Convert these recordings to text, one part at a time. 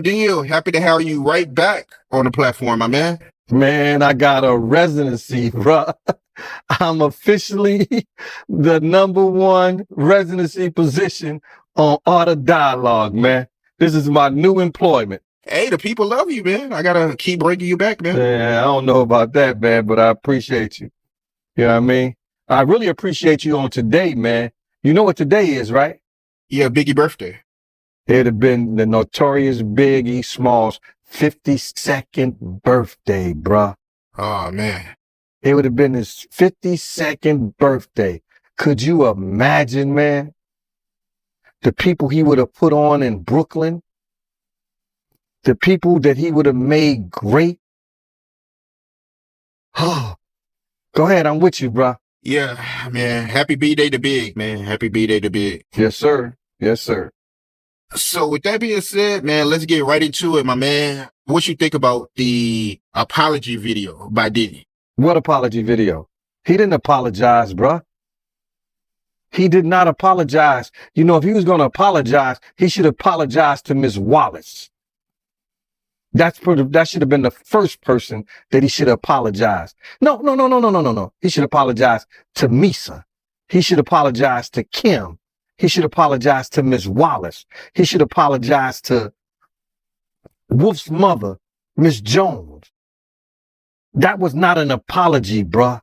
deal? Happy to have you right back on the platform, my man. Man, I got a residency, bro. I'm officially the #1 residency position on Art of Dialogue, man. This is my new employment. Hey, the people love you, man. I gotta keep bringing you back, man. Yeah, I don't know about that, man, but I appreciate you. You know what I mean? I really appreciate you on today, man. You know what today is, right? Yeah, Biggie birthday. It'd have been the notorious Biggie Smalls' 52nd birthday, bruh. Oh, man. It would have been his 52nd birthday. Could you imagine, man? The people he would have put on in Brooklyn, the people that he would have made great. Oh, go ahead. I'm with you, bruh. Yeah, man. Happy B-Day to Big, man. Happy B-Day to Big. Yes, sir. Yes, sir. So with that being said, man, let's get right into it, my man. What you think about the apology video by Diddy? What apology video? He didn't apologize, bruh. He did not apologize. You know, if he was going to apologize, he should apologize to Miss Wallace. That should have been the first person that he should apologize. No. He should apologize to Misa. He should apologize to Kim. He should apologize to Miss Wallace. He should apologize to Wolf's mother, Miss Jones. That was not an apology, bruh.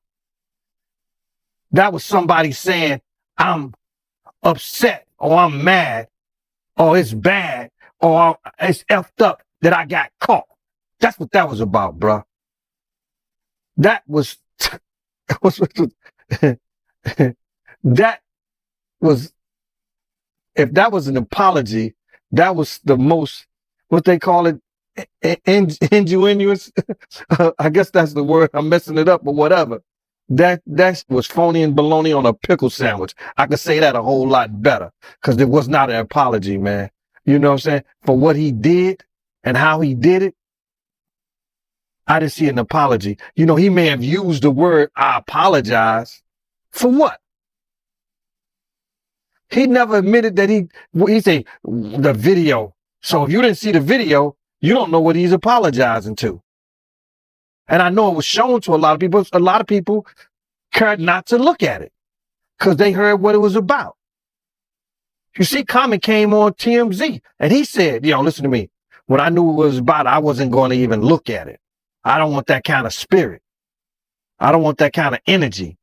That was somebody saying, I'm upset, or I'm mad, or it's bad, or it's effed up that I got caught. That's what that was about, bruh. That was, if that was an apology, that was the most, what they call it, ingenuous. I guess that's the word. I'm messing it up, but whatever. That was phony and baloney on a pickle sandwich. I could say that a whole lot better because it was not an apology, man. You know what I'm saying? For what he did and how he did it, I didn't see an apology. You know, he may have used the word, I apologize. For what? He never admitted that he said the video. So if you didn't see the video, you don't know what he's apologizing to. And I know it was shown to a lot of people. A lot of people cared not to look at it because they heard what it was about. You see, Common came on TMZ and he said, yo, listen to me. When I knew what it was about, I wasn't going to even look at it. I don't want that kind of spirit. I don't want that kind of energy.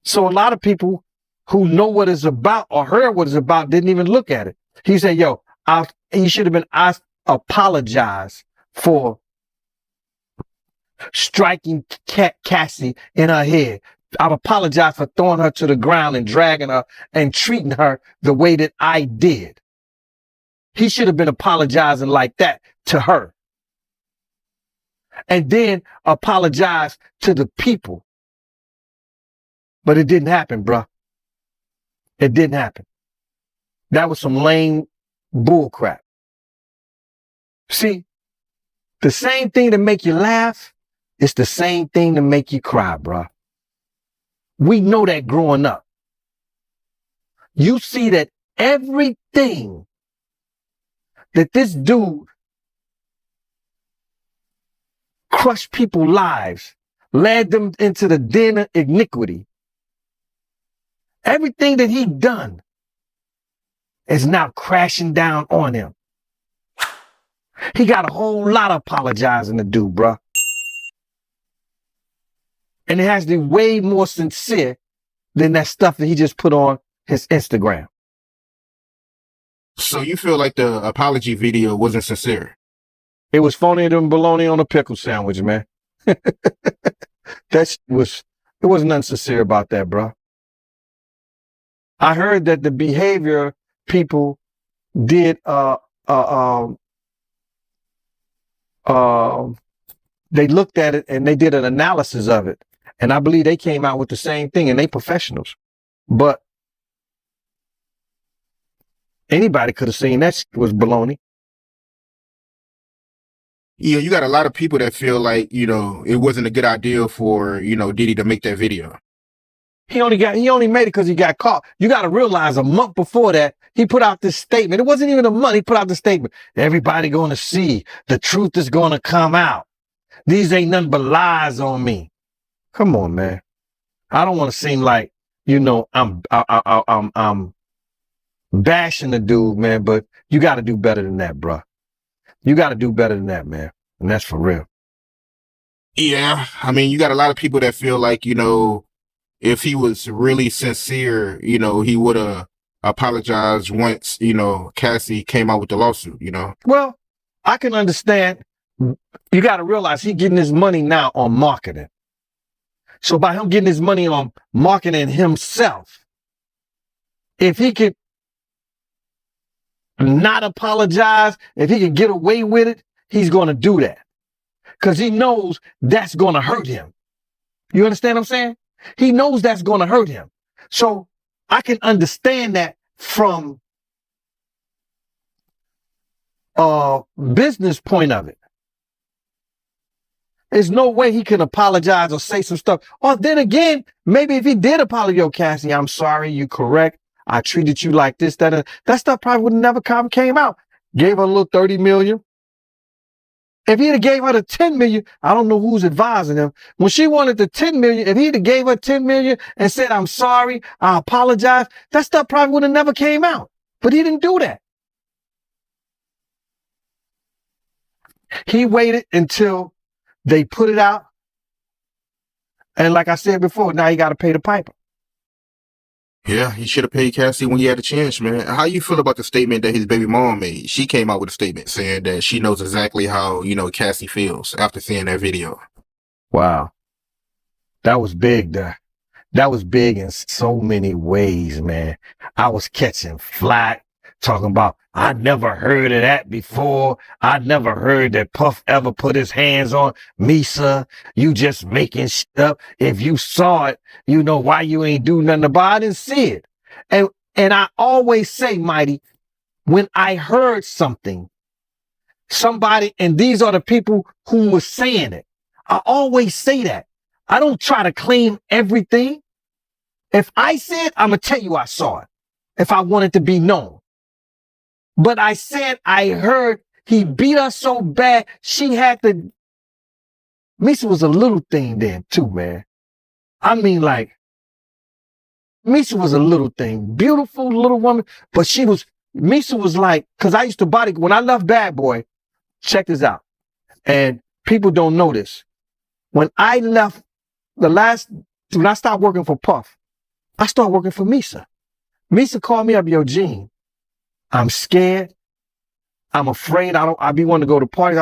So a lot of people who know what it's about or heard what it's about didn't even look at it. He said, yo, he should have been asked apologize for striking Cassie in her head. I apologize for throwing her to the ground and dragging her and treating her the way that I did. He should have been apologizing like that to her. And then apologize to the people. But it didn't happen, bruh. It didn't happen. That was some lame bull crap. See, the same thing that make you laugh, it's the same thing to make you cry, bruh. We know that growing up. You see that everything that this dude crushed people's lives, led them into the den of iniquity. Everything that he done is now crashing down on him. He got a whole lot of apologizing to do, bruh. And it has to be way more sincere than that stuff that he just put on his Instagram. So you feel like the apology video wasn't sincere? It was phony and baloney on a pickle sandwich, man. It wasn't nothing sincere about that, bruh. I heard that the behavior people did, they looked at it and they did an analysis of it. And I believe they came out with the same thing, and they professionals. But anybody could have seen that was baloney. Yeah, you got a lot of people that feel like, you know, it wasn't a good idea for, you know, Diddy to make that video. He only made it because he got caught. You got to realize a month before that, he put out this statement. It wasn't even a month. He put out the statement. Everybody going to see. The truth is going to come out. These ain't nothing but lies on me. Come on, man. I don't want to seem like, I'm bashing the dude, man, but you got to do better than that, bro. You got to do better than that, man. And that's for real. Yeah. I mean, you got a lot of people that feel like, if he was really sincere, he would have apologized once, Cassie came out with the lawsuit, Well, I can understand. You got to realize he's getting his money now on marketing. So by him getting his money on marketing himself, if he could not apologize, if he can get away with it, he's going to do that. Because he knows that's going to hurt him. You understand what I'm saying? He knows that's going to hurt him. So I can understand that from a business point of it. There's no way he can apologize or say some stuff. Or then again, maybe if he did apologize, yo, Cassie, I'm sorry, you correct. I treated you like this, that stuff probably would never came out. Gave her a little 30 million. If he'd have gave her the 10 million, I don't know who's advising him. When she wanted the 10 million, if he'd have gave her 10 million and said, I'm sorry, I apologize, that stuff probably would have never came out. But he didn't do that. He waited until they put it out. And like I said before, now he got to pay the piper. Yeah, he should have paid Cassie when he had a chance, man. How you feel about the statement that his baby mom made? She came out with a statement saying that she knows exactly how, Cassie feels after seeing that video. Wow. That was big, that was big in so many ways, man. I was catching flack, talking about, I never heard of that before. I never heard that Puff ever put his hands on Misa. You just making shit up. If you saw it, why you ain't do nothing about it. I didn't see it. And I always say, Mighty, when I heard somebody, and these are the people who were saying it, I always say that. I don't try to claim everything. If I see it, I'm going to tell you I saw it if I want it to be known. But I said I heard he beat her so bad, she had to... Misa was a little thing then too, man. I mean, like, Misa was a little thing. Beautiful little woman, but Misa was like, because I used to when I left Bad Boy, check this out. And people don't know this. When I left when I stopped working for Puff, I started working for Misa. Misa called me up, yo, Gene, I'm scared. I'm afraid. I be wanting to go to parties.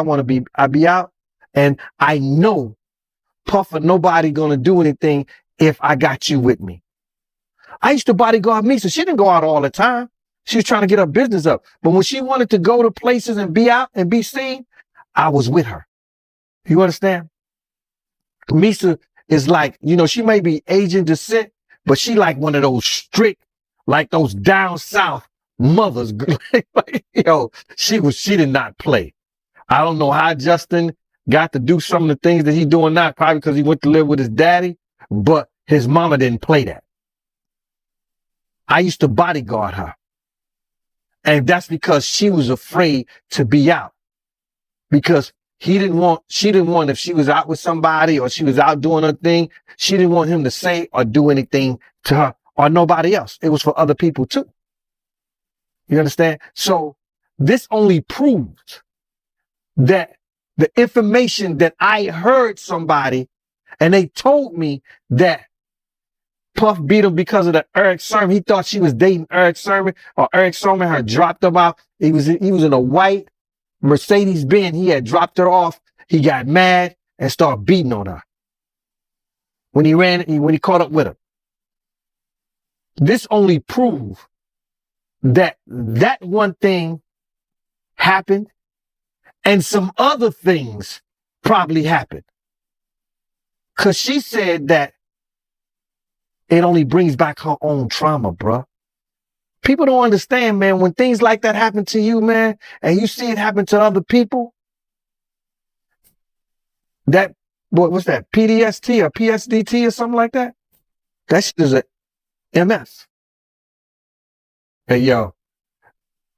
I be out. And I know Puff or nobody gonna do anything if I got you with me. I used to bodyguard Misa. She didn't go out all the time. She was trying to get her business up. But when she wanted to go to places and be out and be seen, I was with her. You understand? Misa is like, she may be Asian descent, but she like one of those strict, like those down south mothers. She did not play. I don't know how Justin got to do some of the things that he's doing now, probably because he went to live with his daddy, but his mama didn't play that. I used to bodyguard her. And that's because she was afraid to be out. Because she didn't want, if she was out with somebody or she was out doing her thing, she didn't want him to say or do anything to her or nobody else. It was for other people too. You understand? So this only proves that the information that I heard somebody and they told me that Puff beat him because of the Eric Sermon. He thought she was dating Eric Sermon, or Eric Sermon had dropped him out. He was in a white Mercedes-Benz. He had dropped her off. He got mad and started beating on her. When he caught up with her. This only proves that one thing happened and some other things probably happened. Because she said that it only brings back her own trauma, bruh. People don't understand, man, when things like that happen to you, man, and you see it happen to other people, what's that, PDST or PSDT or something like that? That shit is a MS. And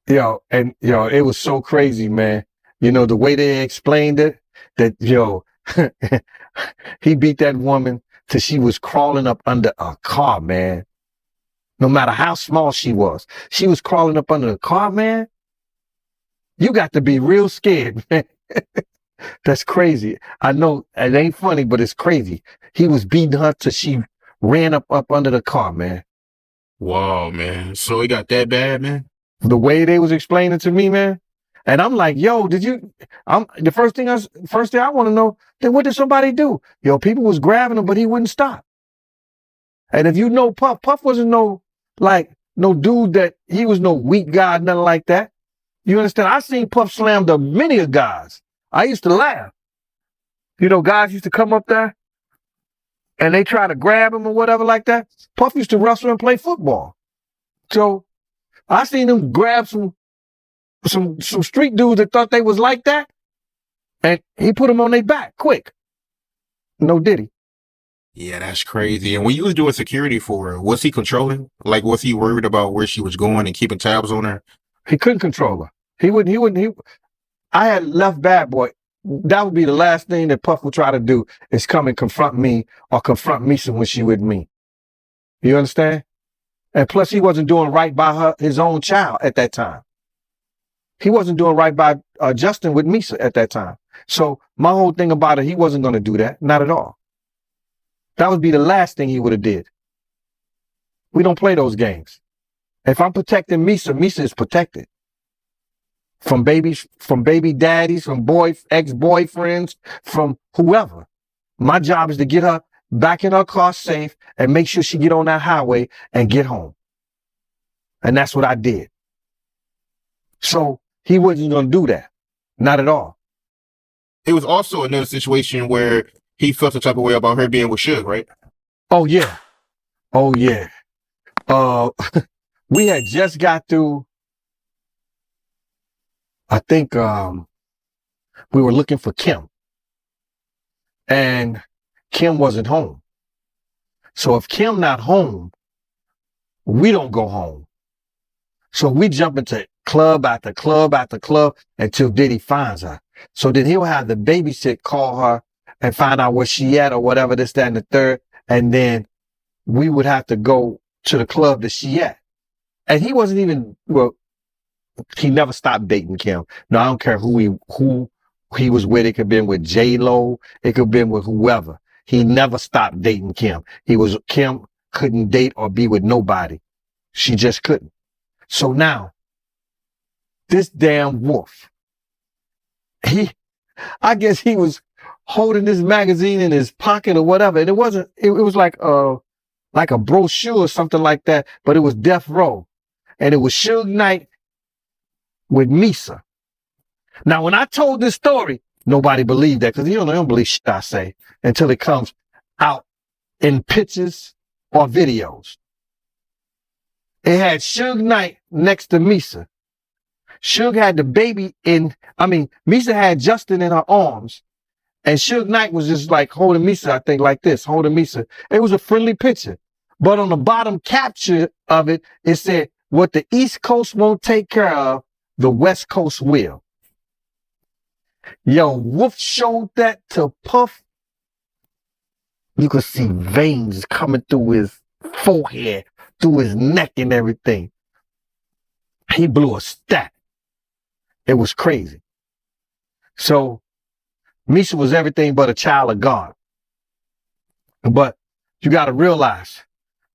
it was so crazy, man. You know, the way they explained it, that, he beat that woman till she was crawling up under a car, man. No matter how small she was crawling up under the car, man. You got to be real scared, man. That's crazy. I know it ain't funny, but it's crazy. He was beating her till she ran up under the car, man. Wow, man. So it got that bad, man? The way they was explaining to me, man. And I'm like, yo, the first thing I want to know, then what did somebody do? Yo, people was grabbing him, but he wouldn't stop. And if you know Puff wasn't no dude that he was no weak guy, nothing like that. You understand? I seen Puff slam to many of guys. I used to laugh. You know, guys used to come up there and they try to grab him or whatever like that. Puff used to wrestle and play football. So I seen him grab some street dudes that thought they was like that, and he put them on their back quick. No Diddy. Yeah, that's crazy. And when you was doing security for her, was he controlling? Like, was he worried about where she was going and keeping tabs on her? He couldn't control her. He wouldn't. I had left Bad Boy. That would be the last thing that Puff would try to do, is come and confront me or confront Misa when she with me. You understand? And plus, he wasn't doing right by his own child at that time. He wasn't doing right by Justin with Misa at that time. So my whole thing about it, he wasn't going to do that. Not at all. That would be the last thing he would have did. We don't play those games. If I'm protecting Misa is protected. From baby daddies, from ex-boyfriends, from whoever. My job is to get her back in her car safe and make sure she get on that highway and get home. And that's what I did. So he wasn't going to do that. Not at all. It was also another situation where he felt the type of way about her being with Suge, right? Oh, yeah. Oh, yeah. We had just got through, I think we were looking for Kim. And Kim wasn't home. So if Kim not home, we don't go home. So we jump into club after club after club until Diddy finds her. So then he'll have the babysit call her and find out where she at or whatever, this, that, and the third. And then we would have to go to the club that she at. And he wasn't even, he never stopped dating Kim. No, I don't care who he was with. It could have been with J-Lo. It could have been with whoever. He never stopped dating Kim. Kim couldn't date or be with nobody. She just couldn't. So now, this damn wolf, I guess he was holding this magazine in his pocket or whatever. And it was like a brochure or something like that, but it was Death Row. And it was Suge Knight with Misa. Now, when I told this story, nobody believed that, because they don't believe shit I say until it comes out in pictures or videos. It had Suge Knight next to Misa. Suge had the baby Misa had Justin in her arms, and Suge Knight was just like holding Misa, I think, like this, holding Misa. It was a friendly picture. But on the bottom capture of it, it said, what the East Coast won't take care of, the West Coast will. Yo, Wolf showed that to Puff. You could see veins coming through his forehead, through his neck and everything. He blew a stat. It was crazy. So Misa was everything but a child of God. But you got to realize,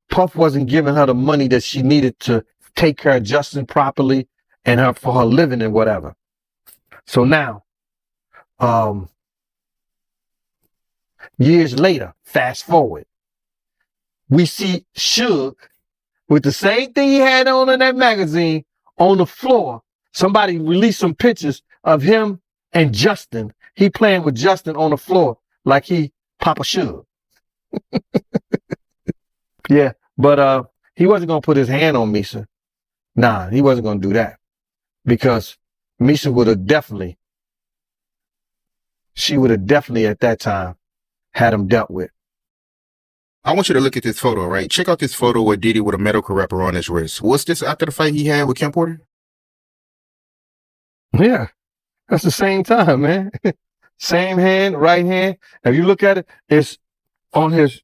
Puff wasn't giving her the money that she needed to take care of Justin properly and for her living and whatever. So now, years later, fast forward, we see Suge with the same thing he had on in that magazine on the floor. Somebody released some pictures of him and Justin. He playing with Justin on the floor like he Papa Suge. Yeah, but he wasn't going to put his hand on Misa. Nah, he wasn't going to do that, because Misa would have definitely at that time had him dealt with. I want you to look at this photo, right? Check out this photo with Diddy with a medical wrapper on his wrist. What's this after the fight he had with Kim Porter? Yeah, that's the same time, man. Same hand, right hand. If you look at it, it's on his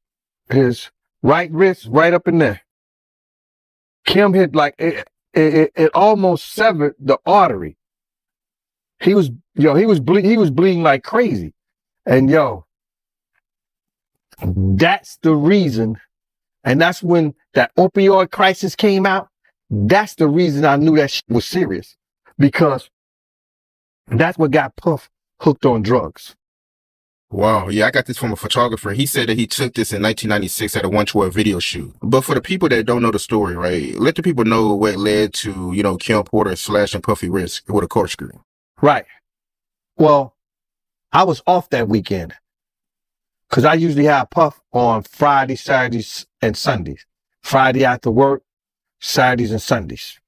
right wrist, right up in there. Kim hit like it almost severed the artery. He was bleeding like crazy. And that's the reason. And that's when that opioid crisis came out. That's the reason I knew that shit was serious, because that's what got Puff hooked on drugs. Wow. Yeah, I got this from a photographer. He said that he took this in 1996 at a 112 video shoot. But for the people that don't know the story, right, let the people know what led to, Kim Porter slashing Puffy wrist with a corkscrew. Right. Well, I was off that weekend because I usually have Puff on Fridays, Saturdays, and Sundays. Friday after work, Saturdays and Sundays.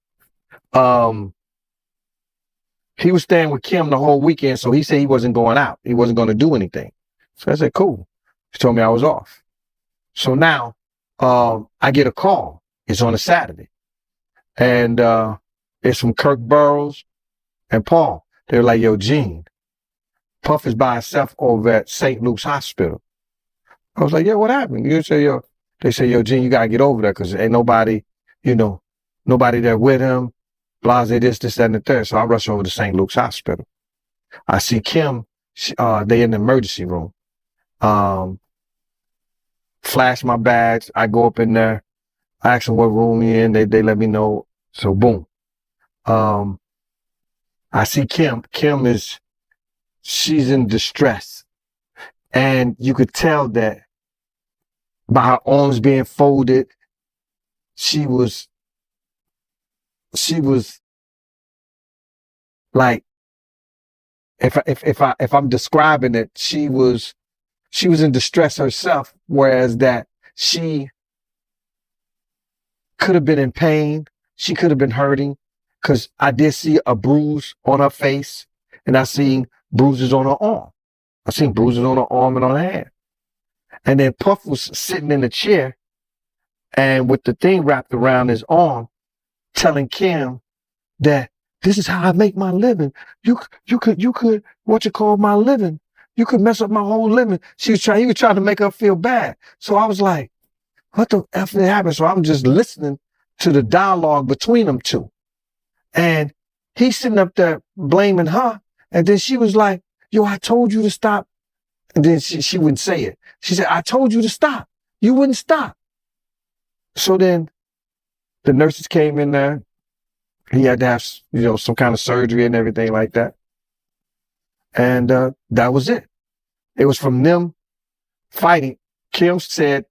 He was staying with Kim the whole weekend, so he said he wasn't going out. He wasn't going to do anything. So I said, cool. He told me I was off. So now I get a call. It's on a Saturday. And it's from Kirk Burroughs and Paul. They're like, yo, Gene, Puff is by himself over at St. Luke's Hospital. I was like, yeah, what happened? They say, yo, Gene, you got to get over there because ain't nobody, nobody there with him. Blase, this, that, and the third. So I rush over to St. Luke's Hospital. I see Kim. They in the emergency room. Flash my badge. I go up in there. I ask them what room he in. They let me know. So boom. I see Kim. She's in distress. And you could tell that by her arms being folded, she was like, if I'm describing it, she was in distress herself, whereas that she could have been in pain. She could have been hurting, because I did see a bruise on her face and I seen bruises on her arm. I seen bruises on her arm and on her hand. And then Puff was sitting in the chair and with the thing wrapped around his arm, telling Kim that this is how I make my living. You could my living. You could mess up my whole living. He was trying to make her feel bad. So I was like, what the F did happen? So I'm just listening to the dialogue between them two. And he's sitting up there blaming her. And then she was like, yo, I told you to stop. And then she wouldn't say it. She said, I told you to stop. You wouldn't stop. So then the nurses came in there. He had to have, some kind of surgery and everything like that. And that was it. It was from them fighting. Kim said,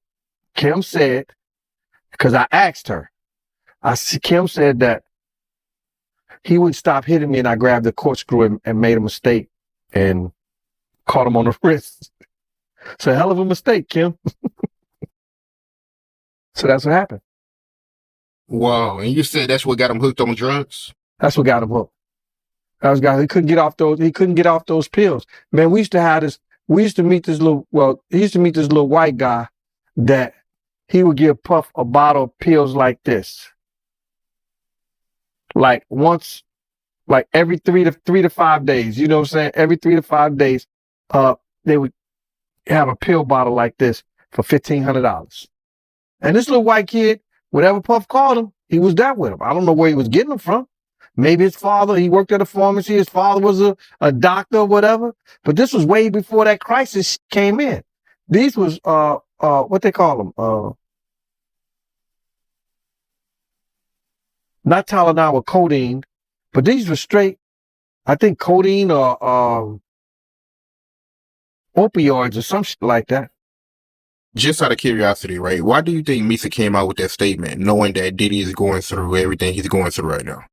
because I asked her, Kim said that he wouldn't stop hitting me, and I grabbed the corkscrew and made a mistake and caught him on the wrist. It's a hell of a mistake, Kim. So that's what happened. Wow. And you said that's what got him hooked on drugs? That's what got him hooked. He couldn't get off those pills. Man, he used to meet this little white guy that he would give Puff a bottle of pills like this. Like once, like every 3 to 5 days, you know what I'm saying? Every 3 to 5 days, they would have a pill bottle like this for $1,500. And this little white kid, whatever Puff called him, he was there with him. I don't know where he was getting them from. Maybe his father, he worked at a pharmacy. His father was a doctor or whatever. But this was way before that crisis came in. These was, what they call them? Not Tylenol or codeine, but these were straight, I think codeine or opioids or some shit like that. Just out of curiosity, right? Why do you think Misa came out with that statement, knowing that Diddy is going through everything he's going through right now?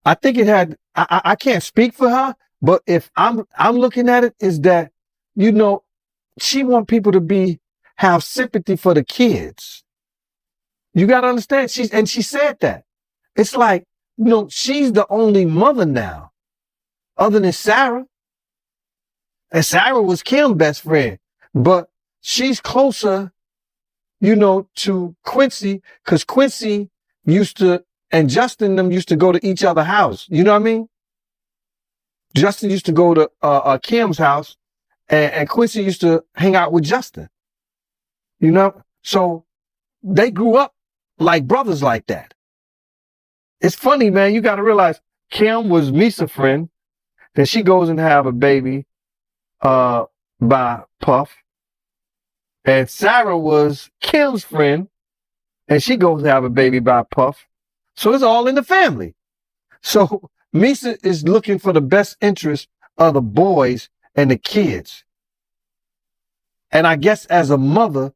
I think it had, I can't speak for her, but if I'm looking at it, is that, she want people to have sympathy for the kids. You got to understand. She said that. It's like, she's the only mother now, other than Sarah. And Sarah was Kim's best friend, but she's closer you know, to Quincy, because Quincy used to, and Justin them used to go to each other's house. You know what I mean? Justin used to go to Kim's house, and Quincy used to hang out with Justin. You know? So they grew up like brothers like that. It's funny, man. You got to realize Kim was Misa's friend. Then she goes and have a baby by Puff. And Sarah was Kim's friend. And she goes to have a baby by Puff. So it's all in the family. So Misa is looking for the best interest of the boys and the kids. And I guess as a mother,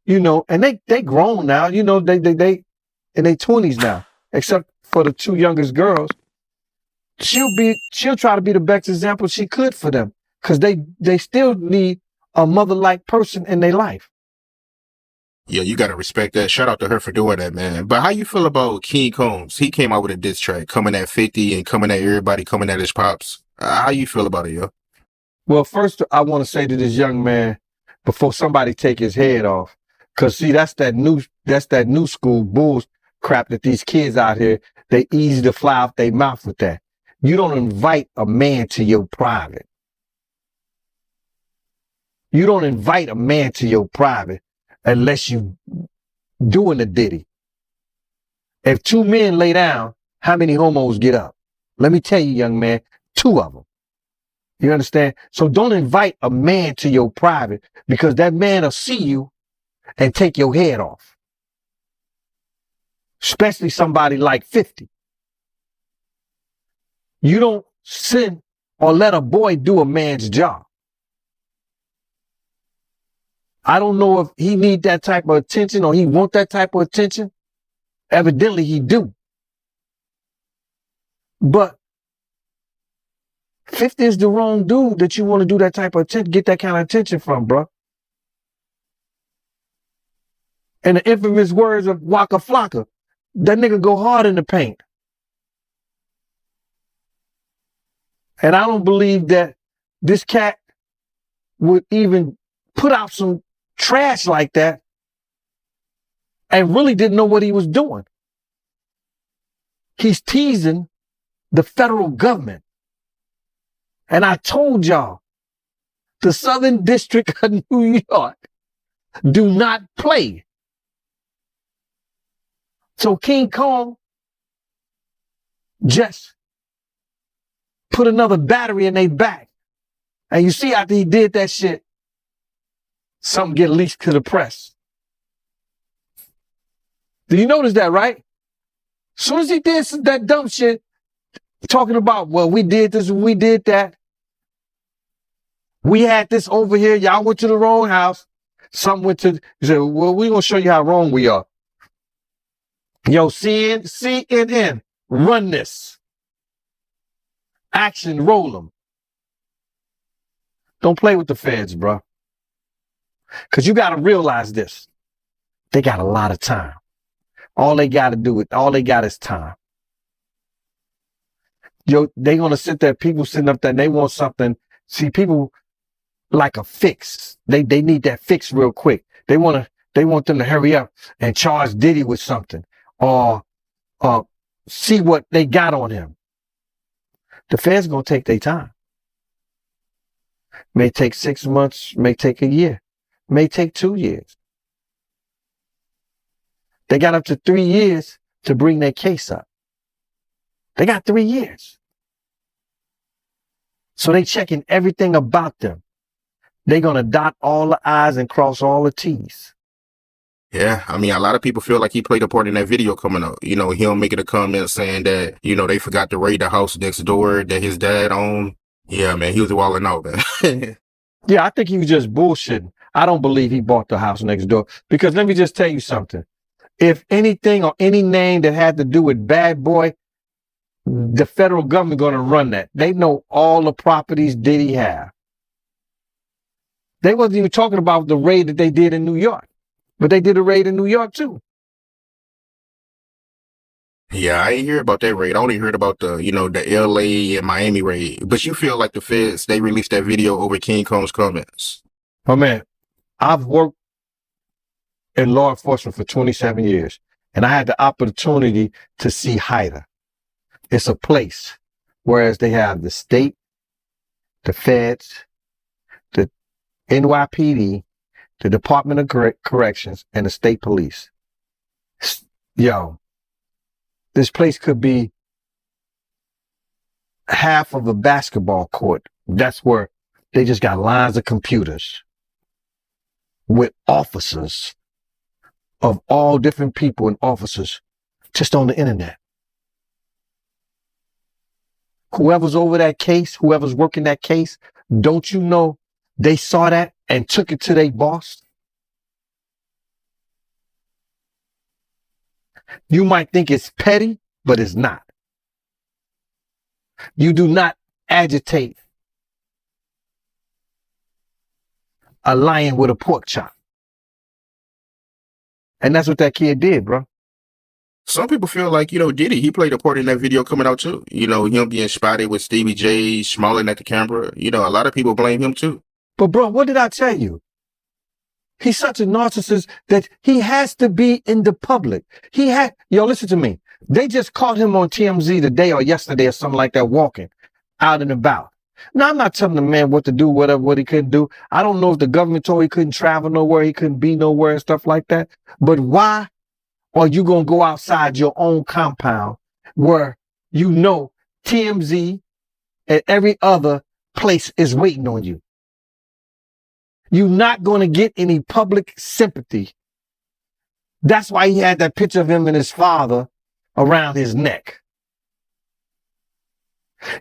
you know, and they grown now, you know, they in their 20s now, except for the two youngest girls. She'll try to be the best example she could for them, because they still need a mother-like person in their life. Yeah, you gotta respect that. Shout out to her for doing that, man. But how you feel about King Combs? He came out with a diss track, coming at 50 and coming at everybody, coming at his pops. How you feel about it, yo? Well, first I want to say to this young man, before somebody take his head off, because see, that's that new school bulls crap that these kids out here, they easy to fly off their mouth with that. You don't invite a man to your private. You don't invite a man to your private unless you doing a Diddy. If two men lay down, how many homos get up? Let me tell you, young man, 2 of them. You understand? So don't invite a man to your private, because that man will see you and take your head off. Especially somebody like 50. You don't send or let a boy do a man's job. I don't know if he need that type of attention or he want that type of attention. Evidently he do. But 50 is the wrong dude that you want to do that type of attention, get that kind of attention from, bro. And the infamous words of Waka Flocka, that nigga go hard in the paint. And I don't believe that this cat would even put out some trash like that and really didn't know what he was doing. He's teasing the federal government. And I told y'all, the Southern District of New York do not play. So King Kong just put another battery in their back. And you see, after he did that shit, something get leaked to the press. Do you notice that, right? As soon as he did that dumb shit, talking about, well, we did this, we did that. We had this over here. Y'all went to the wrong house. Some went to, he said, well, we're going to show you how wrong we are. Yo, CNN, run this. Action, roll them. Don't play with the feds, bro. Because you got to realize this. They got a lot of time. All they got is time. Yo, they going to sit there, people sitting up there, and they want something. See, people like a fix. They need that fix real quick. They want them to hurry up and charge Diddy with something or see what they got on him. The feds going to take their time. May take 6 months, may take a year, may take 2 years. They got up to 3 years to bring their case up. They got 3 years. So they checking everything about them. They're going to dot all the I's and cross all the T's. Yeah, I mean, a lot of people feel like he played a part in that video coming up. You know, he'll make it a comment saying that, you know, they forgot to raid the house next door that his dad owned. Yeah, man, he was wilding out, man. Yeah, I think he was just bullshitting. I don't believe he bought the house next door. Because let me just tell you something. If anything or any name that had to do with Bad Boy, the federal government going to run that. They know all the properties Diddy have. They wasn't even talking about the raid that they did in New York. But they did a raid in New York, too. Yeah, I ain't hear about that raid. I only heard about the, you know, the LA and Miami raid. But you feel like the feds, they released that video over King Kong's comments. Oh, man, I've worked in law enforcement for 27 years, and I had the opportunity to see HIDA. It's a place, whereas they have the state, the feds, the NYPD, the Department of Corrections, and the state police. Yo, this place could be half of a basketball court. That's where they just got lines of computers with officers of all different people and officers just on the internet. Whoever's over that case, whoever's working that case, don't you know they saw that and took it to their boss? You might think it's petty, but it's not. You do not agitate a lion with a pork chop. And that's what that kid did, bro. Some people feel like, Diddy, he played a part in that video coming out too. Him being spotted with Stevie J, smiling at the camera. A lot of people blame him too. But bro, what did I tell you? He's such a narcissist that he has to be in the public. Listen to me. They just caught him on TMZ today or yesterday or something like that, walking out and about. Now, I'm not telling the man what to do, what he couldn't do. I don't know if the government told he couldn't travel nowhere, he couldn't be nowhere and stuff like that. But why are you going to go outside your own compound where TMZ and every other place is waiting on you? You're not going to get any public sympathy. That's why he had that picture of him and his father around his neck.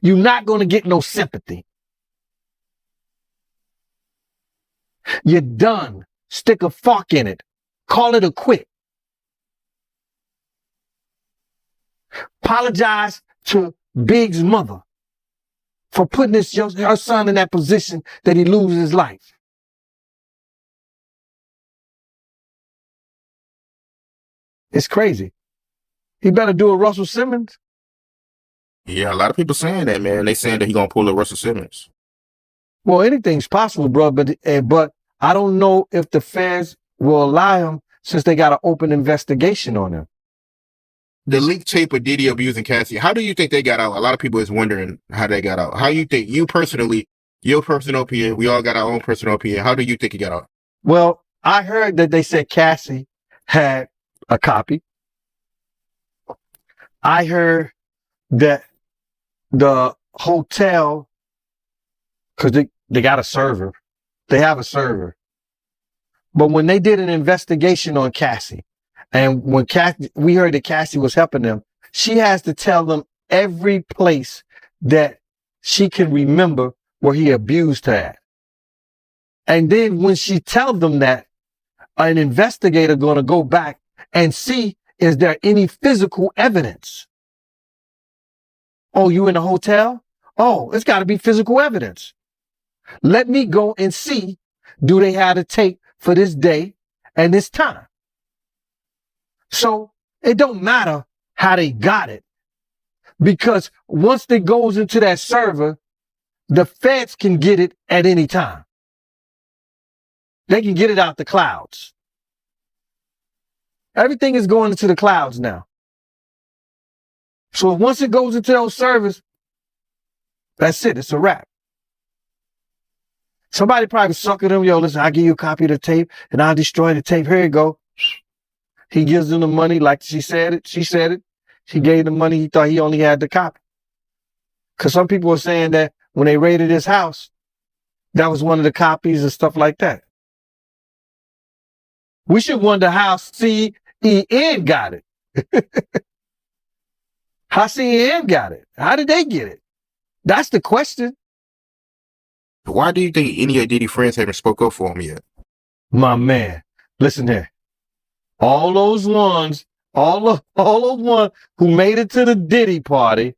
You're not going to get no sympathy. You're done. Stick a fork in it. Call it a quit. Apologize to Big's mother for putting her son in that position that he loses his life. It's crazy. He better do a Russell Simmons. Yeah, a lot of people saying that, man. They saying that he gonna pull a Russell Simmons. Well, anything's possible, bro. But I don't know if the feds will allow him since they got an open investigation on him. The leaked tape of Diddy abusing Cassie. How do you think they got out? A lot of people is wondering how they got out. How you think, you personally, your personal opinion, we all got our own personal opinion. How do you think he got out? Well, I heard that they said Cassie had a copy. I heard that the hotel, because they got a server. They have a server. But when they did an investigation on Cassie, and when we heard that Cassie was helping them, she has to tell them every place that she can remember where he abused her at. And then when she tells them that, an investigator going to go back and see, is there any physical evidence? Oh, you in a hotel? Oh, it's got to be physical evidence. Let me go and see, do they have a tape for this day and this time? So it don't matter how they got it, because once it goes into that server, the feds can get it at any time. They can get it out the clouds. Everything is going into the clouds now. So once it goes into those servers, that's it. It's a wrap. Somebody probably suckered him. Yo, listen, I'll give you a copy of the tape and I'll destroy the tape. Here you go. He gives them the money like she said it. She said it. She gave the money. He thought he only had the copy. Because some people were saying that when they raided his house, that was one of the copies and stuff like that. We should wonder how 𝐶𝐸𝐸 got it. How 𝐶𝐸𝐸 got it? How did they get it? That's the question. Why do you think any of Diddy friends haven't spoke up for him yet? My man, listen here. All those ones who made it to the Diddy party,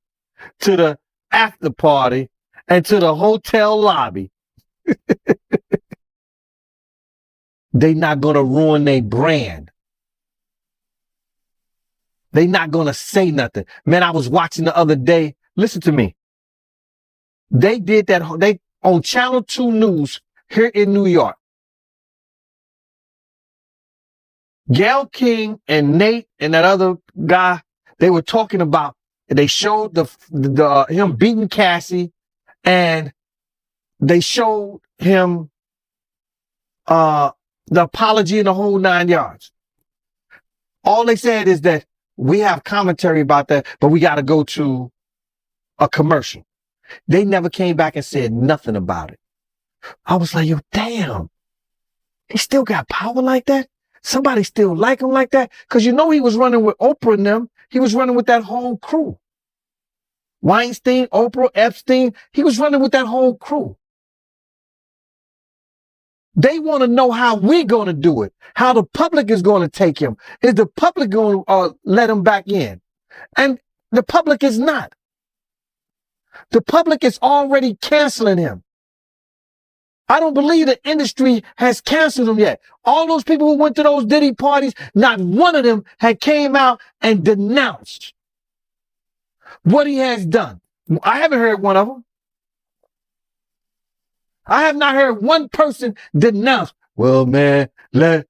to the after party, and to the hotel lobby, they not going to ruin their brand. They not going to say nothing. Man, I was watching the other day. Listen to me. They did that. They on Channel 2 News here in New York. Gayle King and Nate and that other guy, they were talking about, they showed the him beating Cassie, and they showed him the apology and the whole 9 yards. All they said is that we have commentary about that, but we got to go to a commercial. They never came back and said nothing about it. I was like, yo, damn, he still got power like that? Somebody still like him like that? Because you know he was running with Oprah and them. He was running with that whole crew. Weinstein, Oprah, Epstein, he was running with that whole crew. They want to know how we're going to do it, how the public is going to take him. Is the public going to let him back in? And the public is not. The public is already canceling him. I don't believe the industry has canceled him yet. All those people who went to those Diddy parties, not one of them had came out and denounced what he has done. I haven't heard one of them. I have not heard one person denounce, well, man, let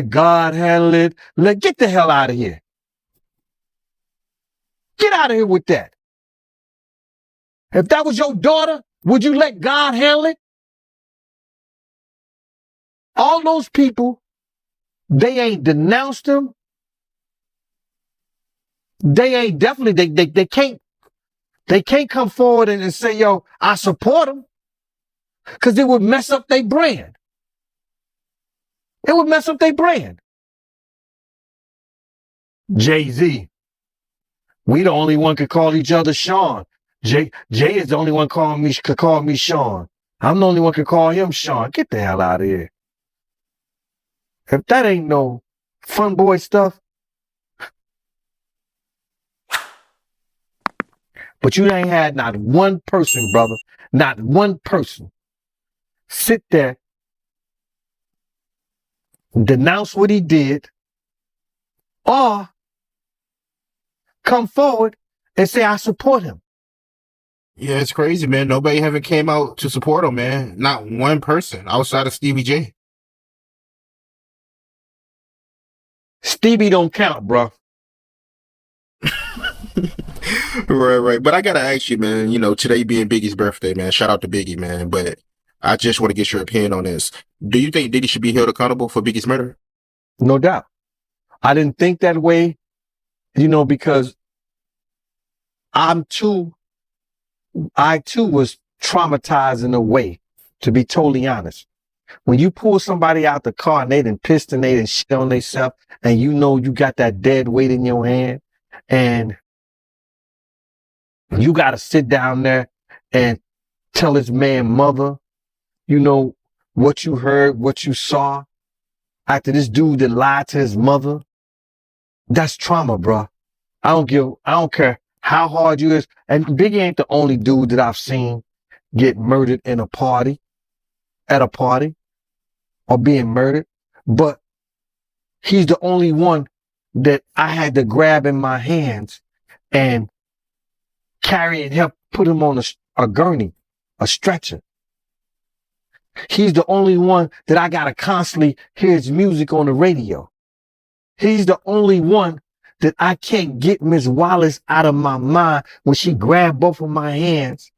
God handle it. Get the hell out of here. Get out of here with that. If that was your daughter, would you let God handle it? All those people, they ain't denounced him. They ain't definitely, they can't come forward and say, yo, I support him. Because it would mess up their brand. It would mess up their brand. Jay-Z. We the only one could call each other Sean. Jay is the only one could call me Sean. I'm the only one could call him Sean. Get the hell out of here. If that ain't no fun boy stuff. But you ain't had not one person, brother, not one person sit there, denounce what he did, or come forward and say, I support him. Yeah, it's crazy, man. Nobody haven't came out to support him, man. Not one person outside of Stevie J. Stevie don't count, bro. Right. But I gotta ask you, man, today being Biggie's birthday, man, shout out to Biggie, man. But I just want to get your opinion on this. Do you think Diddy should be held accountable for Biggie's murder? No doubt. I didn't think that way, because I too was traumatized in a way, to be totally honest. When you pull somebody out the car and they done pissed and they done shit on themselves, and you got that dead weight in your hand, and you got to sit down there and tell this man mother, what you heard, what you saw after this dude that lied to his mother. That's trauma, bro. I don't care how hard you is. And Biggie ain't the only dude that I've seen get murdered at a party, or being murdered. But he's the only one that I had to grab in my hands and carry and help put him on a gurney, a stretcher. He's the only one that I gotta constantly hear his music on the radio. He's the only one that I can't get Miss Wallace out of my mind when she grabbed both of my hands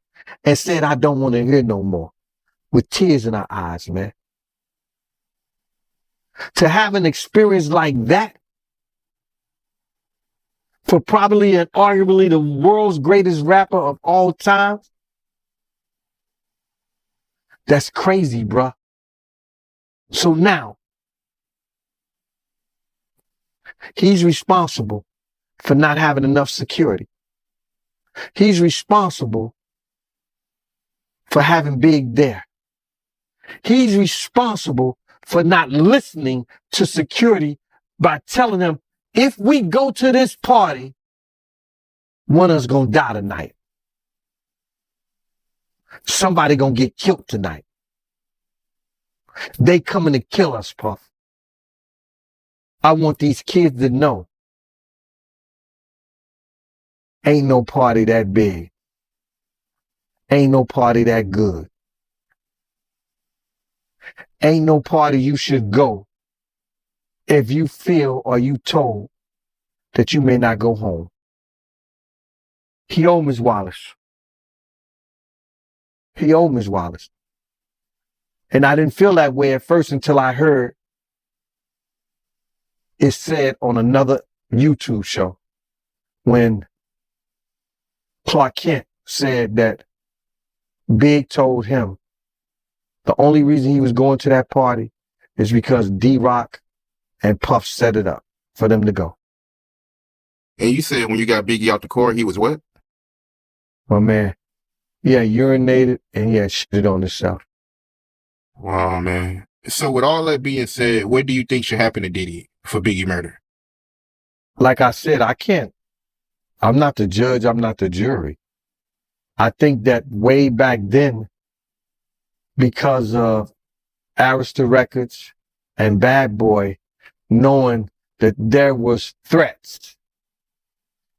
and said, I don't want to hear no more, with tears in her eyes, man. To have an experience like that for probably and arguably the world's greatest rapper of all time, that's crazy, bruh. So now, he's responsible for not having enough security. He's responsible for having Big there. He's responsible for not listening to security by telling them, if we go to this party, one of us gonna die tonight. Somebody gonna get killed tonight. They coming to kill us, Puff. I want these kids to know ain't no party that big. Ain't no party that good. Ain't no party you should go if you feel or you told that you may not go home. He owed Ms. Wallace. He owed Ms. Wallace. And I didn't feel that way at first until I heard it said on another YouTube show when Clark Kent said that Big told him the only reason he was going to that party is because D-Rock and Puff set it up for them to go. And you said when you got Biggie out the court, he was what? My man, he had urinated and he had shit on himself. Wow, man. So with all that being said, what do you think should happen to Diddy for Biggie murder? Like I said, I'm not the judge, I'm not the jury. I think that way back then, because of Arista Records and Bad Boy, knowing that there was threats,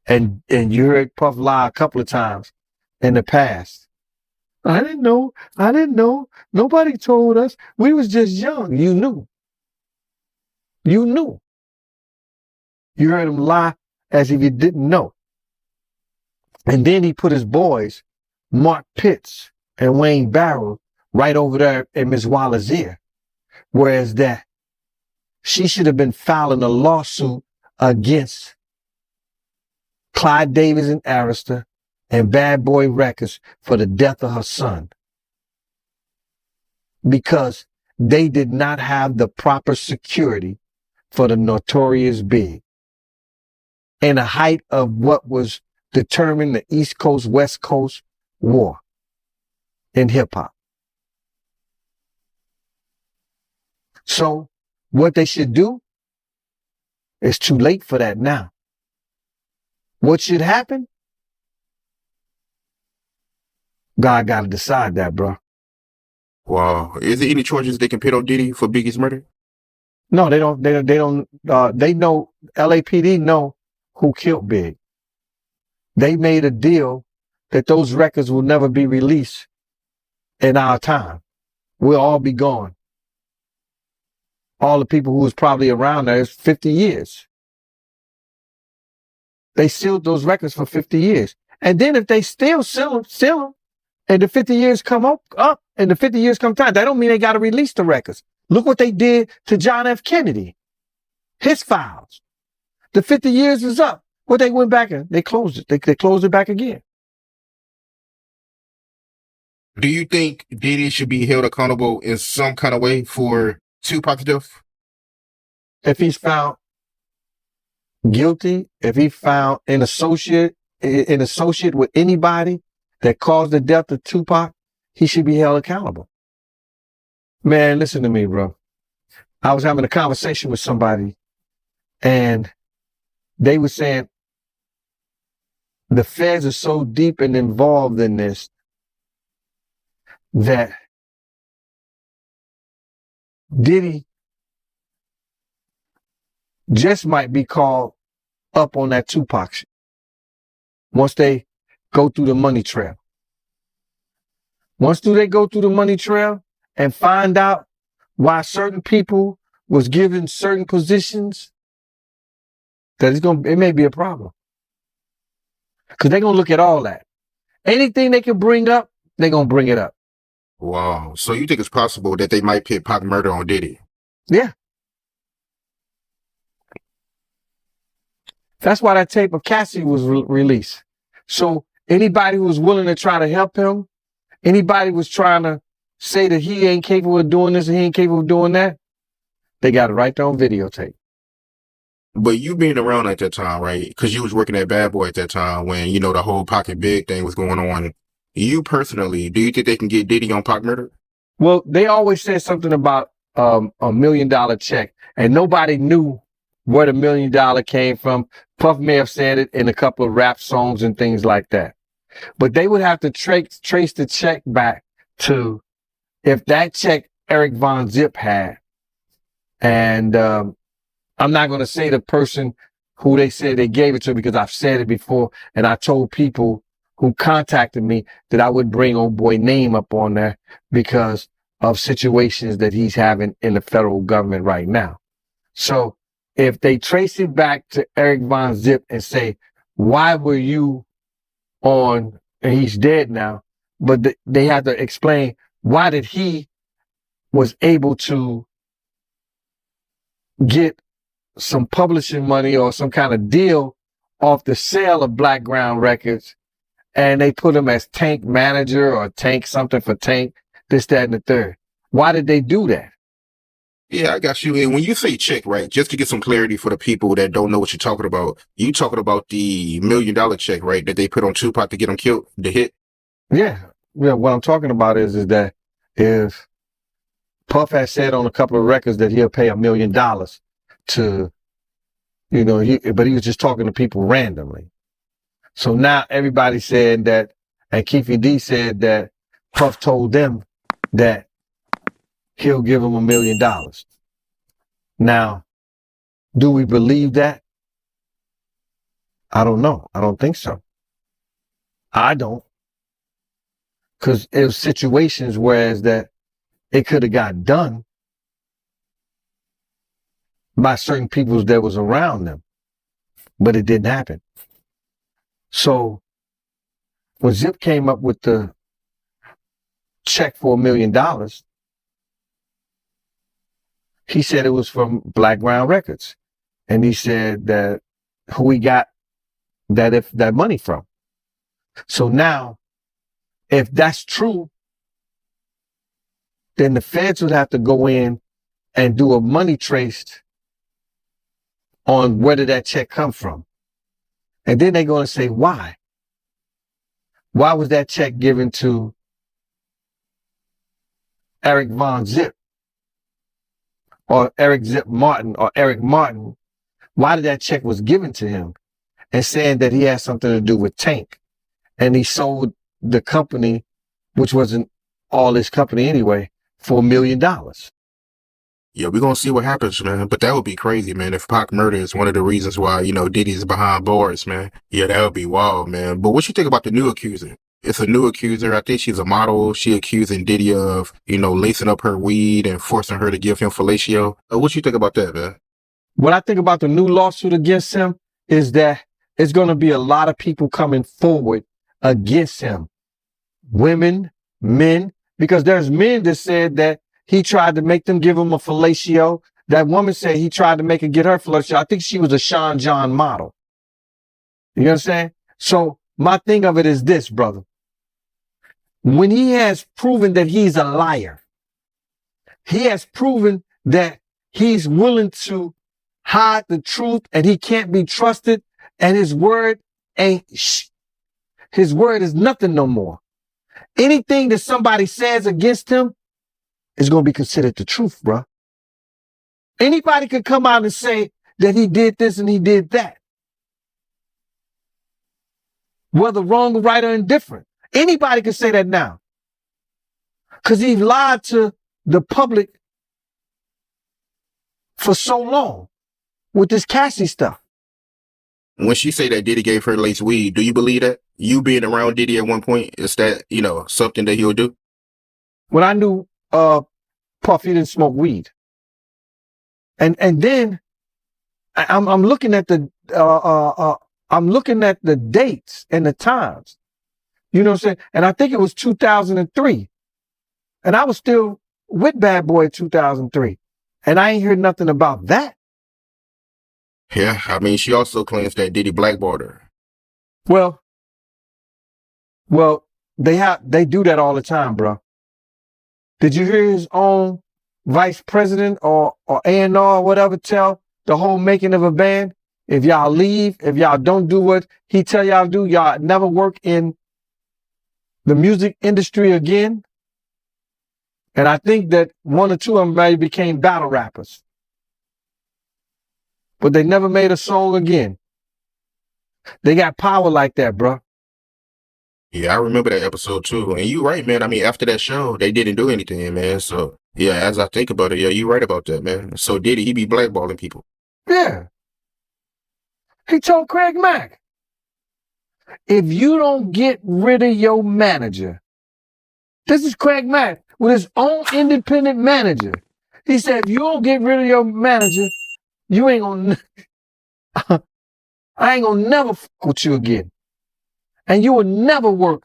and you heard Puff lie a couple of times in the past. I didn't know, nobody told us, we was just young. You knew. You heard him lie as if you didn't know. And then he put his boys, Mark Pitts and Wayne Barrow, right over there in Ms. Wallace's ear. Whereas that she should have been filing a lawsuit against Clyde Davis and Arista and Bad Boy Records for the death of her son. Because they did not have the proper security for the Notorious Big. In the height of what was determined the East Coast, West Coast war in hip hop. So what they should do, it's too late for that now. What should happen? God got to decide that, bro. Wow. Is there any charges they can put on Diddy for Biggie's murder? No, they don't. They know, LAPD know who killed Big. They made a deal that those records will never be released in our time. We'll all be gone. All the people who was probably around there is 50 years. They sealed those records for 50 years. And then if they still seal them, and the 50 years come up, and the 50 years come time, that don't mean they got to release the records. Look what they did to John F. Kennedy. His files. The 50 years is up. What they went back and they closed it. They closed it back again. Do you think Diddy should be held accountable in some kind of way for 2Pac's death? If he's found guilty, if he found an associate with anybody that caused the death of 2Pac, he should be held accountable. Man, listen to me, bro. I was having a conversation with somebody and they were saying the feds are so deep and involved in this that Diddy just might be called up on that 2Pac shit once they go through the money trail. Once they go through the money trail and find out why certain people was given certain positions, that it may be a problem. Because they're going to look at all that. Anything they can bring up, they're going to bring it up. Wow. So you think it's possible that they might pit Pac murder on Diddy? Yeah. That's why that tape of Cassie was released. So anybody who was willing to try to help him, anybody was trying to say that he ain't capable of doing this and he ain't capable of doing that, they got it right there on videotape. But you being around at that time, right? Because you was working at Bad Boy at that time when, you know, the whole Pocket Big thing was going on. You personally, do you think they can get Diddy on Pac murder? Well, they always said something about $1 million check, and nobody knew where the $1 million came from. Puff may have said it in a couple of rap songs and things like that. But they would have to trace the check back to if that check Eric Von Zip had. And I'm not going to say the person who they said they gave it to because I've said it before. And I told people who contacted me that I would bring old boy name up on there because of situations that he's having in the federal government right now. So if they trace it back to Eric Von Zip and say, why were you on, and he's dead now, but they have to explain why did he was able to get some publishing money or some kind of deal off the sale of Black Ground Records, and they put him as Tank manager or Tank something for Tank, this, that, and the third. Why did they do that? Yeah, I got you. And when you say check, right, just to get some clarity for the people that don't know what you're talking about, you talking about the $1 million check, right, that they put on 2Pac to get him killed, the hit? Yeah. What I'm talking about is that if Puff has said on a couple of records that he'll pay $1 million to, you know, but he was just talking to people randomly. So now everybody said that, and 𝐾𝐸 said that Puff told them that he'll give him $1 million. Now, do we believe that? I don't know. I don't think so. I don't. Because it was situations whereas that it could have got done by certain people that was around them, but it didn't happen. So when Zip came up with the check for $1 million, he said it was from Black Ground Records. And he said that who he got that money from. So now, if that's true, then the feds would have to go in and do a money trace on where did that check come from. And then they're going to say, why? Why was that check given to Eric Von Zip or Eric Zip Martin or Eric Martin? Why did that check was given to him and saying that he had something to do with Tank and he sold the company, which wasn't all his company anyway, for $1 million? Yeah, we're going to see what happens, man. But that would be crazy, man. If Pac murder is one of the reasons why, you know, Diddy's behind bars, man. Yeah, that would be wild, man. But what you think about the new accuser? It's a new accuser. I think she's a model. She accusing Diddy of, you know, lacing up her weed and forcing her to give him fellatio. What you think about that, man? What I think about the new lawsuit against him is that it's going to be a lot of people coming forward against him. Women, men, because there's men that said that he tried to make them give him a fellatio. That woman said he tried to make her get her fellatio. I think she was a Sean John model. You understand? So my thing of it is this, brother. When he has proven that he's a liar, he has proven that he's willing to hide the truth and he can't be trusted, and his word his word is nothing no more. Anything that somebody says against him is going to be considered the truth, bro. Anybody could come out and say that he did this and he did that. Whether wrong, right, or indifferent. Anybody could say that now. Because he lied to the public for so long with this Cassie stuff. When she say that Diddy gave her lace weed, do you believe that? You being around Diddy at one point, is that, you know, something that he'll do? When I knew Puff, he didn't smoke weed. And then I'm looking at the dates and the times. You know what I'm saying? And I think it was 2003. And I was still with Bad Boy in 2003. And I ain't heard nothing about that. Yeah, I mean, she also claims that Diddy blackballed her. Well, they do that all the time, bro. Did you hear his own vice president or A&R or whatever tell the whole making of a band? If y'all leave, if y'all don't do what he tell y'all to do, y'all never work in the music industry again. And I think that one or two of them maybe became battle rappers. But they never made a song again. They got power like that, bro. Yeah, I remember that episode too. And you right, man. I mean, after that show, they didn't do anything, man. So, yeah, as I think about it, yeah, you right about that, man. So Diddy, he be blackballing people. Yeah. He told Craig Mack, if you don't get rid of your manager, this is Craig Mack with his own independent manager. He said, if you don't get rid of your manager, You ain't gonna, I ain't gonna never fuck with you again. And you will never work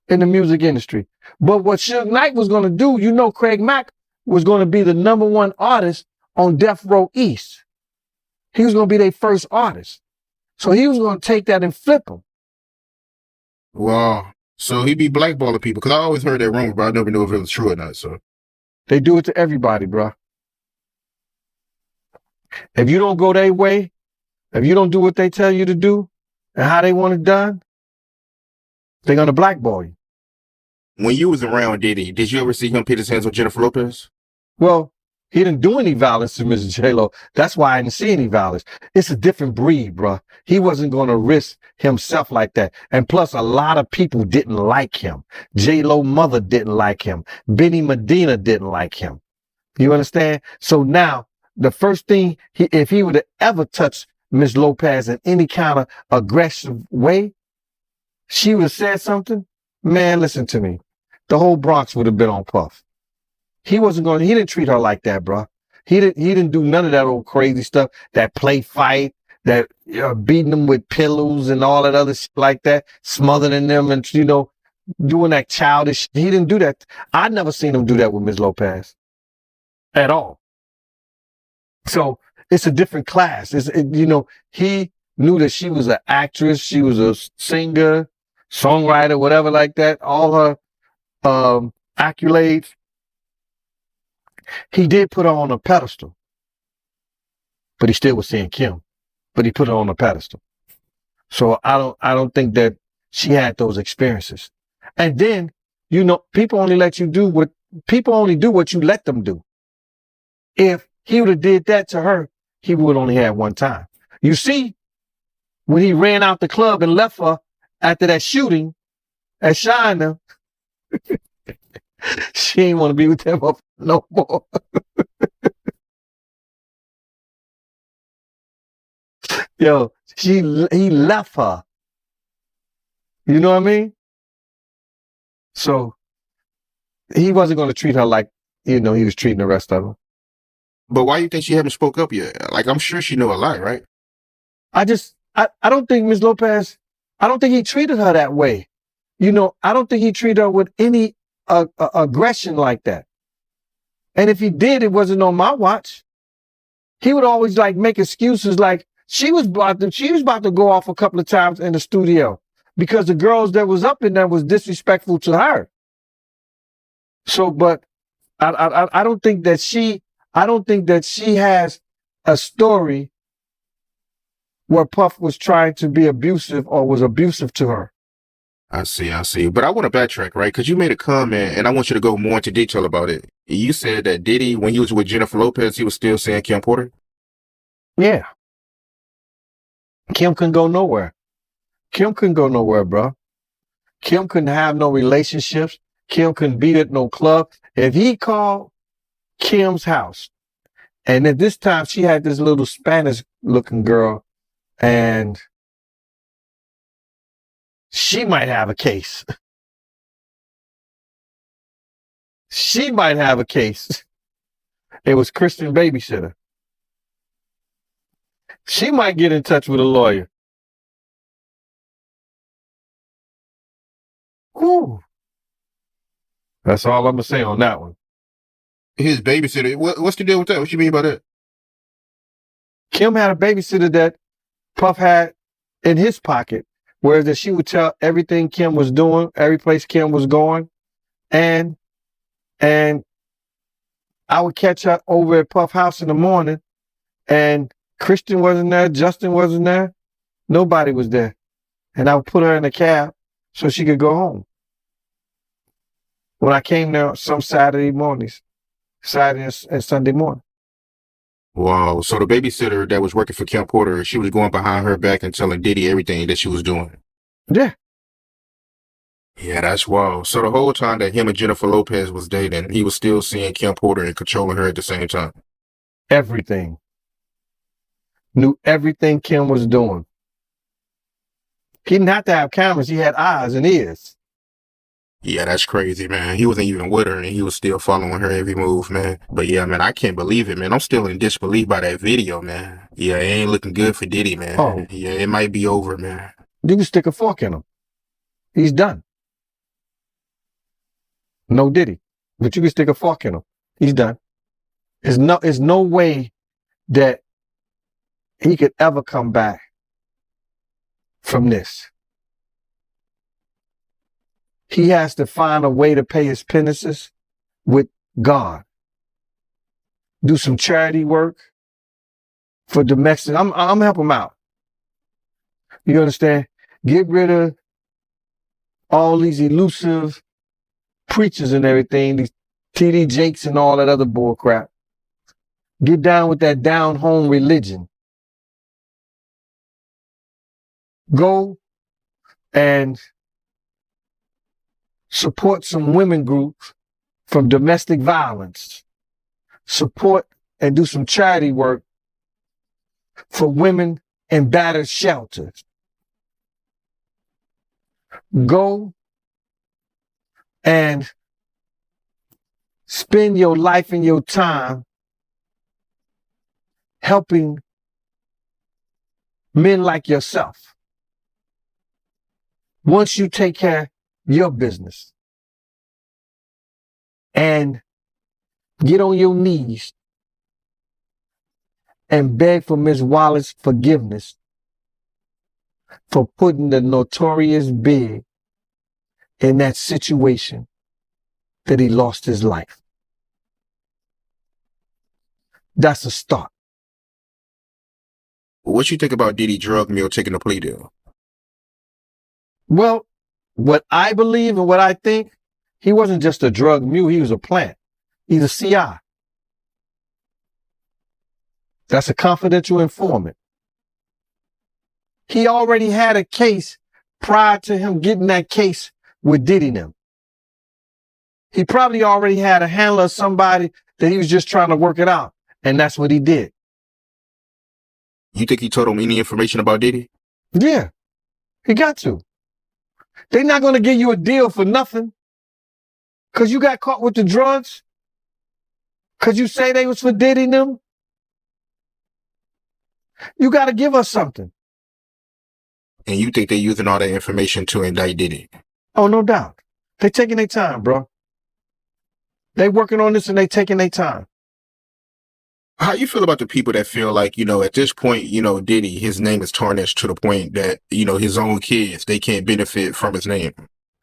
in the music industry. But what Suge Knight was gonna do, you know, Craig Mack was gonna be the #1 artist on Death Row East. He was gonna be their first artist. So he was gonna take that and flip them. Wow. So he be blackballing people, because I always heard that rumor, but I never knew if it was true or not. So They do it to everybody, bro. If you don't go their way, if you don't do what they tell you to do and how they want it done, they're gonna blackball you. when you was around Diddy, did you ever see him put his hands on Jennifer Lopez? Well, he didn't do any violence to Mrs. J-Lo. That's why I didn't see any violence. It's a different breed, bro. He wasn't going to risk himself like that. And plus, a lot of people didn't like him. J-Lo mother didn't like him. Benny Medina didn't like him. You understand? So now, the first thing, if he would have ever touched Miss Lopez in any kind of aggressive way, she would have said something. Man, listen to me. The whole Bronx would have been on Puff. He didn't treat her like that, bro. He didn't do none of that old crazy stuff, that play fight, that beating them with pillows and all that other shit like that, smothering them and, you know, doing that childish. He didn't do that. I never seen him do that with Ms. Lopez at all. So it's a different class. You know, he knew that she was an actress. She was a singer, songwriter, whatever like that. All her accolades. He did put her on a pedestal, but he still was seeing Kim, but he put her on a pedestal. So I don't think that she had those experiences. And then, you know, people only do what you let them do. If he would have did that to her, he would only have one time. You see, when he ran out the club and left her after that shooting at China, she ain't want to be with him no more. Yo, he left her. You know what I mean? So he wasn't going to treat her like, you know, he was treating the rest of them. But why do you think she haven't spoke up yet? Like, I'm sure she know a lot, right? I don't think Ms. Lopez, I don't think he treated her that way. You know, I don't think he treated her with any aggression like that. And if he did, it wasn't on my watch. He would always like make excuses like she was about to go off a couple of times in the studio because the girls that was up in there was disrespectful to her. So, but I don't think that she has a story where Puff was trying to be abusive or was abusive to her. I see. But I want to backtrack, right? Because you made a comment, and I want you to go more into detail about it. You said that Diddy, when he was with Jennifer Lopez, he was still saying Kim Porter? Yeah. Kim couldn't go nowhere. Kim couldn't go nowhere, bro. Kim couldn't have no relationships. Kim couldn't be at no club. If he called Kim's house, and at this time she had this little Spanish-looking girl, and she might have a case. She might have a case. It was Christian babysitter. She might get in touch with a lawyer. Whew. That's all I'm going to say on that one. His babysitter. What's the deal with that? What you mean by that? Kim had a babysitter that Puff had in his pocket, whereas that she would tell everything Kim was doing, every place Kim was going, and I would catch her over at Puff house in the morning, and Christian wasn't there, Justin wasn't there, nobody was there, and I would put her in a cab so she could go home. When I came there some Saturday and Sunday morning. Wow. So the babysitter that was working for Kim Porter, she was going behind her back and telling Diddy everything that she was doing. Yeah. Yeah, that's wild. So the whole time that him and Jennifer Lopez was dating, he was still seeing Kim Porter and controlling her at the same time. Everything. Knew everything Kim was doing. He didn't have to have cameras. He had eyes and ears. Yeah, that's crazy, man. He wasn't even with her and he was still following her every move, man. But yeah, man, I can't believe it, man. I'm still in disbelief by that video, man. Yeah, it ain't looking good for Diddy, man. Oh, Yeah, it might be over, man. you can stick a fork in him. He's done. No Diddy. But you can stick a fork in him. He's done. There's no way that he could ever come back from this. He has to find a way to pay his penances with God. Do some charity work for domestic. I'm help him out. You understand? Get rid of all these elusive preachers and everything, these TD Jakes and all that other bull crap. Get down with that down home religion. Go and support some women groups from domestic violence. Support and do some charity work for women in battered shelters. Go and spend your life and your time helping men like yourself. Once you take care of your business and get on your knees and beg for Ms. Wallace's forgiveness for putting the notorious Big in that situation that he lost his life. That's a start. What you think about Diddy drug mule taking a plea deal? Well, what I believe and what I think, he wasn't just a drug mule, he was a plant. He's a CI. That's a confidential informant. He already had a case prior to him getting that case with Diddy and them. He probably already had a handler of somebody that he was just trying to work it out. And that's what he did. You think he told him any information about Diddy? Yeah, he got to. They're not going to give you a deal for nothing. Because you got caught with the drugs? Because you say they was for Diddy and them? You got to give us something. And you think they're using all that information to indict Diddy? Oh, no doubt. They taking their time, bro. They working on this and they taking their time. How you feel about the people that feel like, at this point, Diddy, his name is tarnished to the point that, his own kids, they can't benefit from his name?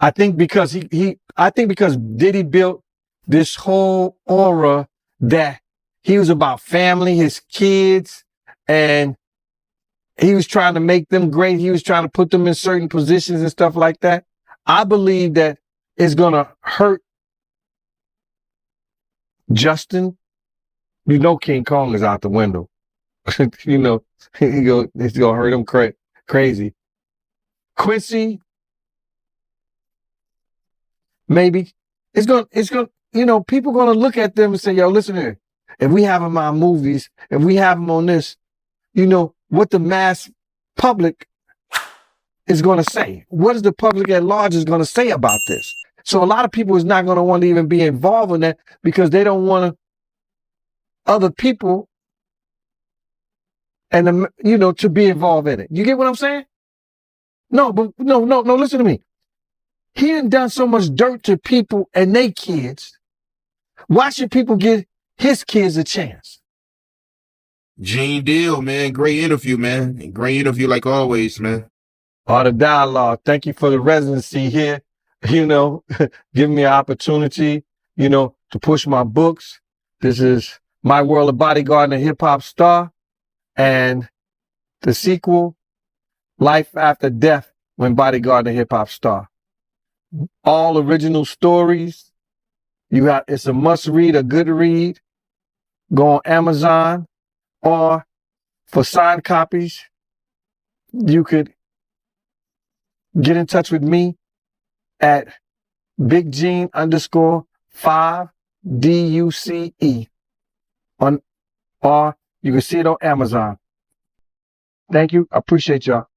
I think because because Diddy built this whole aura that he was about family, his kids, and he was trying to make them great. He was trying to put them in certain positions and stuff like that. I believe that it's going to hurt Justin. King Kong is out the window. It's going to hurt him crazy. Quincy, maybe. It's going people going to look at them and say, yo, listen here. If we have them on movies, if we have them on this, what the mass public is going to say. What is the public at large is going to say about this? So a lot of people is not going to want to even be involved in that because they don't want other people and, to be involved in it. You get what I'm saying? No, listen to me. He done so much dirt to people and they kids. Why should people give his kids a chance? Gene Deal, man. Great interview, man. Great interview like always, man. Art of Dialogue. Thank you for the residency here. Giving me an opportunity, to push my books. This is My World of Bodyguard and a Hip Hop Star. And the sequel, Life After Death, when Bodyguard and a Hip Hop Star. All original stories. It's a must read, a good read. Go on Amazon, or for signed copies, you could get in touch with me at BigGene_5 DUCE or you can see it on Amazon. Thank you. I appreciate y'all.